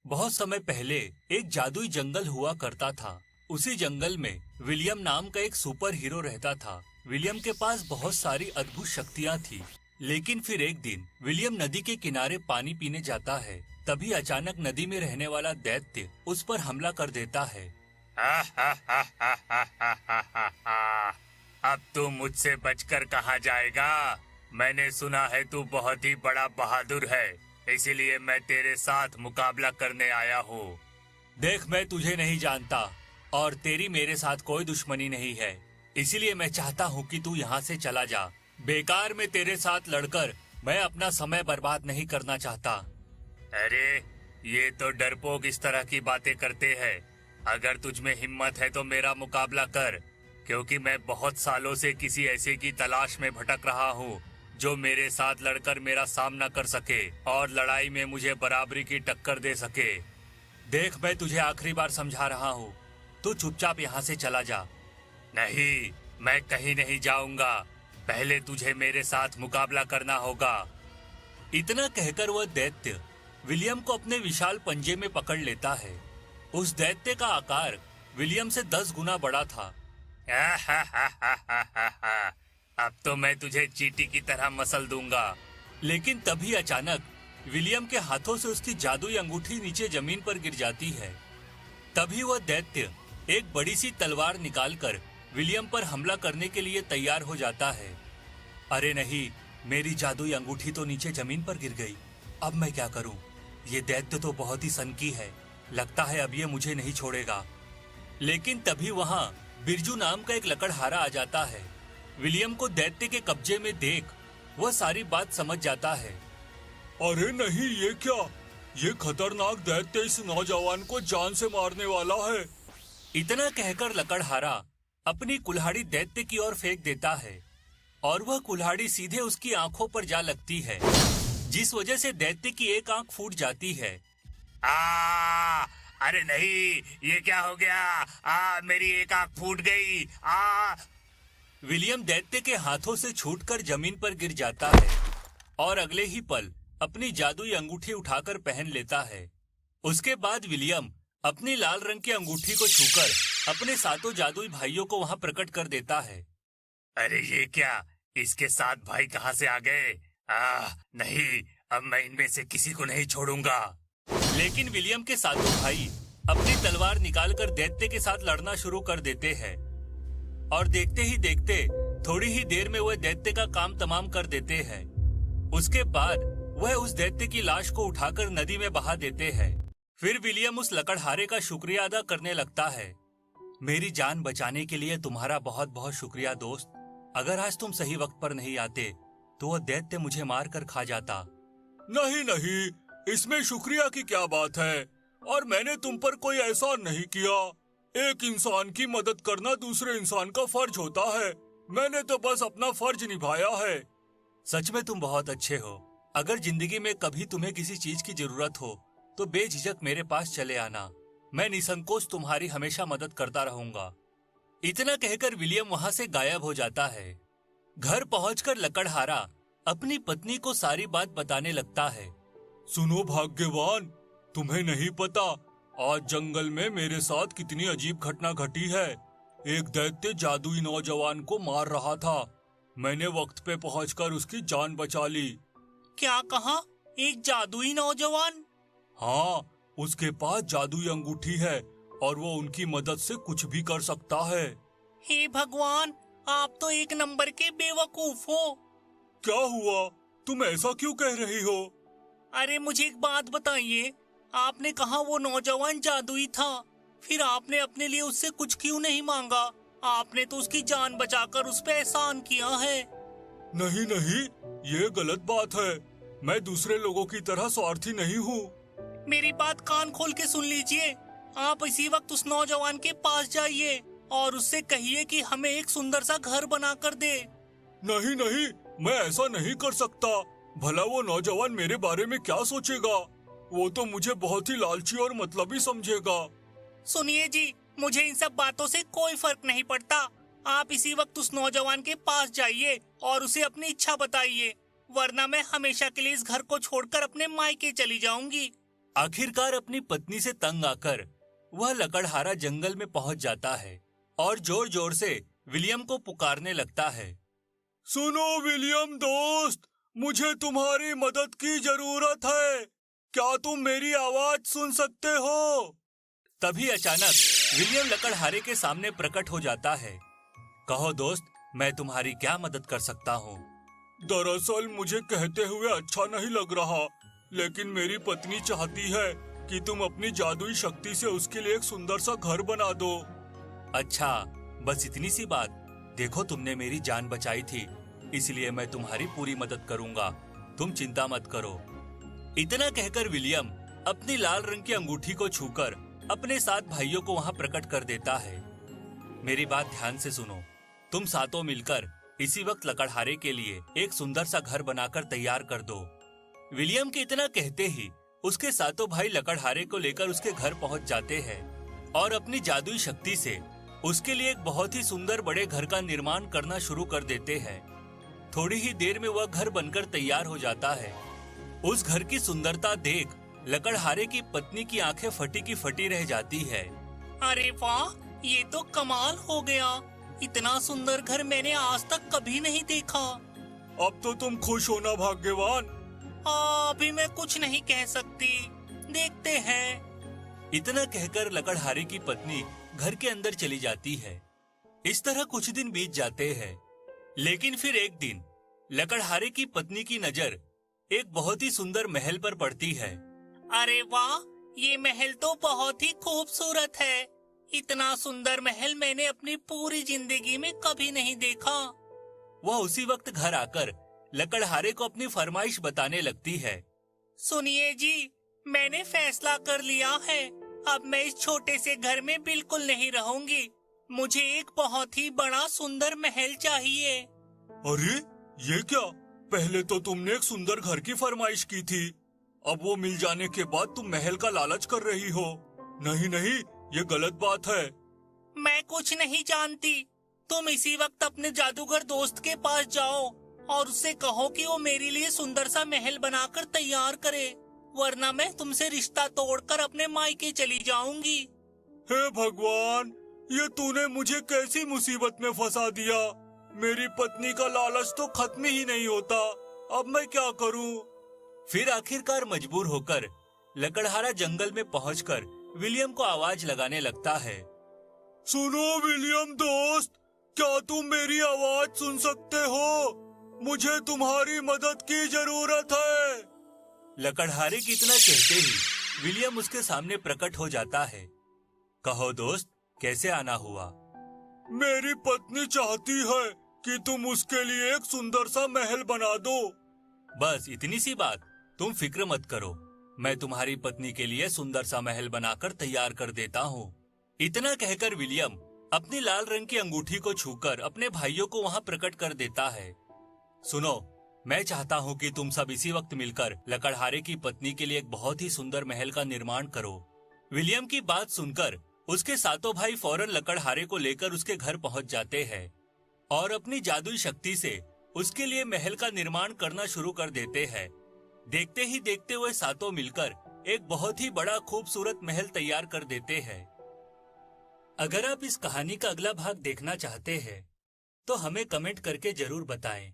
बहुत समय पहले एक जादुई जंगल हुआ करता था। उसी जंगल में विलियम नाम का एक सुपर हीरो रहता था। विलियम के पास बहुत सारी अद्भुत शक्तियां थी। लेकिन फिर एक दिन विलियम नदी के किनारे पानी पीने जाता है। तभी अचानक नदी में रहने वाला दैत्य उस पर हमला कर देता है। अब तू मुझसे बचकर कहाँ जाएगा? मैंने सुना है तू बहुत ही बड़ा बहादुर है, इसीलिए मैं तेरे साथ मुकाबला करने आया हूँ। देख, मैं तुझे नहीं जानता और तेरी मेरे साथ कोई दुश्मनी नहीं है, इसीलिए मैं चाहता हूँ कि तू यहाँ से चला जा। बेकार में तेरे साथ लड़कर मैं अपना समय बर्बाद नहीं करना चाहता। अरे, ये तो डरपोक इस तरह की बातें करते हैं। अगर तुझ में हिम्मत है तो मेरा मुकाबला कर, क्योंकि मैं बहुत सालों से किसी ऐसे की तलाश में भटक रहा हूँ जो मेरे साथ लड़कर मेरा सामना कर सके और लड़ाई में मुझे बराबरी की टक्कर दे सके। देख, मैं तुझे आखिरी बार समझा रहा हूँ, तू चुपचाप यहाँ से चला जा। नहीं, मैं कहीं नहीं जाऊंगा। पहले तुझे मेरे साथ मुकाबला करना होगा। इतना कहकर वह दैत्य विलियम को अपने विशाल पंजे में पकड़ लेता है। उस दैत्य का आकार विलियम से 10 गुना बड़ा था। अब तो मैं तुझे चींटी की तरह मसल दूंगा। लेकिन तभी अचानक विलियम के हाथों से उसकी जादुई अंगूठी नीचे जमीन पर गिर जाती है। तभी वह दैत्य एक बड़ी सी तलवार निकालकर विलियम पर हमला करने के लिए तैयार हो जाता है। अरे नहीं, मेरी जादुई अंगूठी तो नीचे जमीन पर गिर गई। अब मैं क्या करूं? ये दैत्य तो बहुत ही सनकी है, लगता है अब ये मुझे नहीं छोड़ेगा। लेकिन तभी वहां बिरजू नाम का एक लकड़हारा आ जाता है। विलियम को दैत्य के कब्जे में देख वह सारी बात समझ जाता है। अरे नहीं, ये क्या? ये खतरनाक दैत्य इस नौजवान को जान से मारने वाला है। इतना कहकर लकड़हारा अपनी कुल्हाड़ी दैत्य की ओर फेंक देता है और वह कुल्हाड़ी सीधे उसकी आंखों पर जा लगती है, जिस वजह से दैत्य की एक आंख फूट जाती है। अरे नहीं, ये क्या हो गया? मेरी एक आंख फूट गई। विलियम दैत्य के हाथों से छूटकर जमीन पर गिर जाता है और अगले ही पल अपनी जादुई अंगूठी उठाकर पहन लेता है। उसके बाद विलियम अपनी लाल रंग की अंगूठी को छूकर अपने 7 जादुई भाइयों को वहां प्रकट कर देता है। अरे ये क्या? इसके 7 भाई कहाँ से आ गए? नहीं, अब मैं इनमें से किसी को नहीं छोड़ूंगा। लेकिन विलियम के 7 भाई अपनी तलवार निकालकर दैत्य के साथ लड़ना शुरू कर देते हैं और देखते ही देखते थोड़ी ही देर में वह दैत्य का काम तमाम कर देते हैं। उसके बाद वह उस दैत्य की लाश को उठाकर नदी में बहा देते हैं। फिर विलियम उस लकड़हारे का शुक्रिया अदा करने लगता है। मेरी जान बचाने के लिए तुम्हारा बहुत बहुत शुक्रिया दोस्त। अगर आज तुम सही वक्त पर नहीं आते तो वह दैत्य मुझे मार कर खा जाता। नहीं नहीं, इसमें शुक्रिया की क्या बात है? और मैंने तुम पर कोई एहसान नहीं किया। एक इंसान की मदद करना दूसरे इंसान का फर्ज होता है। मैंने तो बस अपना फर्ज निभाया है। सच में तुम बहुत अच्छे हो। अगर जिंदगी में कभी तुम्हें किसी चीज की जरूरत हो तो बेझिझक मेरे पास चले आना। मैं निसंकोच तुम्हारी हमेशा मदद करता रहूंगा। इतना कहकर विलियम वहां से गायब हो जाता है। घर पहुंचकर लकड़हारा अपनी पत्नी को सारी बात बताने लगता है। सुनो भाग्यवान, तुम्हें नहीं पता आज जंगल में मेरे साथ कितनी अजीब घटना घटी है। एक दैत्य जादुई नौजवान को मार रहा था। मैंने वक्त पे पहुंचकर उसकी जान बचा ली। क्या कहा? एक जादुई नौजवान? हाँ, उसके पास जादुई अंगूठी है और वो उनकी मदद से कुछ भी कर सकता है। हे भगवान, आप तो एक नंबर के बेवकूफ हो। क्या हुआ? तुम ऐसा क्यों कह रही हो? अरे मुझे एक बात बताइए, आपने कहा वो नौजवान जादुई था, फिर आपने अपने लिए उससे कुछ क्यों नहीं मांगा? आपने तो उसकी जान बचाकर उस पे एहसान किया है। नहीं नहीं, ये गलत बात है। मैं दूसरे लोगों की तरह स्वार्थी नहीं हूँ। मेरी बात कान खोल के सुन लीजिए। आप इसी वक्त उस नौजवान के पास जाइए और उससे कहिए कि हमें एक सुंदर सा घर बना कर दे। नहीं नहीं, मैं ऐसा नहीं कर सकता। भला वो नौजवान मेरे बारे में क्या सोचेगा? वो तो मुझे बहुत ही लालची और मतलबी समझेगा। सुनिए जी, मुझे इन सब बातों से कोई फर्क नहीं पड़ता। आप इसी वक्त उस नौजवान के पास जाइए और उसे अपनी इच्छा बताइए, वरना मैं हमेशा के लिए इस घर को छोड़कर अपने मायके चली जाऊंगी। आखिरकार अपनी पत्नी से तंग आकर वह लकड़हारा जंगल में पहुंच जाता है और जोर जोर से विलियम को पुकारने लगता है। सुनो विलियम दोस्त, मुझे तुम्हारी मदद की जरूरत है। क्या तुम मेरी आवाज सुन सकते हो? तभी अचानक विलियम लकड़हारे के सामने प्रकट हो जाता है। कहो दोस्त, मैं तुम्हारी क्या मदद कर सकता हूँ? दरअसल मुझे कहते हुए अच्छा नहीं लग रहा, लेकिन मेरी पत्नी चाहती है कि तुम अपनी जादुई शक्ति से उसके लिए एक सुंदर सा घर बना दो। अच्छा, बस इतनी सी बात? देखो, तुमने मेरी जान बचाई थी, इसलिए मैं तुम्हारी पूरी मदद करूंगा, तुम चिंता मत करो। इतना कहकर विलियम अपनी लाल रंग की अंगूठी को छूकर अपने 7 भाइयों को वहां प्रकट कर देता है। मेरी बात ध्यान से सुनो, तुम सातों मिलकर इसी वक्त लकड़हारे के लिए एक सुंदर सा घर बनाकर तैयार कर दो। विलियम के इतना कहते ही उसके सातों भाई लकड़हारे को लेकर उसके घर पहुंच जाते हैं और अपनी जादुई शक्ति से उसके लिए एक बहुत ही सुंदर बड़े घर का निर्माण करना शुरू कर देते हैं। थोड़ी ही देर में वह घर बनकर तैयार हो जाता है। उस घर की सुंदरता देख लकड़हारे की पत्नी की आंखें फटी की फटी रह जाती है। अरे वाह, ये तो कमाल हो गया। इतना सुंदर घर मैंने आज तक कभी नहीं देखा। अब तो तुम खुश हो ना भाग्यवान? अभी मैं कुछ नहीं कह सकती, देखते हैं। इतना कहकर लकड़हारे की पत्नी घर के अंदर चली जाती है। इस तरह कुछ दिन बीत जाते हैं, लेकिन फिर एक दिन लकड़हारे की पत्नी की नजर एक बहुत ही सुंदर महल पर पड़ती है। अरे वाह, ये महल तो बहुत ही खूबसूरत है। इतना सुंदर महल मैंने अपनी पूरी जिंदगी में कभी नहीं देखा। वह उसी वक्त घर आकर लकड़हारे को अपनी फरमाइश बताने लगती है। सुनिए जी, मैंने फैसला कर लिया है, अब मैं इस छोटे से घर में बिल्कुल नहीं रहूंगी। मुझे एक बहुत ही बड़ा सुंदर महल चाहिए। अरे ये क्या? पहले तो तुमने एक सुंदर घर की फरमाइश की थी, अब वो मिल जाने के बाद तुम महल का लालच कर रही हो। नहीं नहीं, ये गलत बात है। मैं कुछ नहीं जानती। तुम इसी वक्त अपने जादूगर दोस्त के पास जाओ और उससे कहो कि वो मेरे लिए सुंदर सा महल बनाकर तैयार करे, वरना मैं तुमसे रिश्ता तोड़कर अपने मायके चली जाऊंगी। हे भगवान, ये तूने मुझे कैसी मुसीबत में फंसा दिया। मेरी पत्नी का लालच तो खत्म ही नहीं होता, अब मैं क्या करूं? फिर आखिरकार मजबूर होकर लकड़हारा जंगल में पहुंचकर विलियम को आवाज लगाने लगता है। सुनो विलियम दोस्त, क्या तुम मेरी आवाज सुन सकते हो? मुझे तुम्हारी मदद की जरूरत है। लकड़हारे की इतना कहते ही विलियम उसके सामने प्रकट हो जाता है। कहो दोस्त, कैसे आना हुआ? मेरी पत्नी चाहती है कि तुम उसके लिए एक सुंदर सा महल बना दो। बस इतनी सी बात? तुम फिक्र मत करो, मैं तुम्हारी पत्नी के लिए सुंदर सा महल बनाकर तैयार कर देता हूँ। इतना कहकर विलियम अपनी लाल रंग की अंगूठी को छूकर अपने भाइयों को वहाँ प्रकट कर देता है। सुनो, मैं चाहता हूँ कि तुम सब इसी वक्त मिलकर लकड़हारे की पत्नी के लिए एक बहुत ही सुंदर महल का निर्माण करो। विलियम की बात सुनकर उसके सातों भाई फौरन लकड़हारे को लेकर उसके घर पहुँच जाते हैं और अपनी जादुई शक्ति से उसके लिए महल का निर्माण करना शुरू कर देते हैं। देखते ही देखते हुए सातों मिलकर एक बहुत ही बड़ा खूबसूरत महल तैयार कर देते हैं। अगर आप इस कहानी का अगला भाग देखना चाहते हैं तो हमें कमेंट करके जरूर बताएं।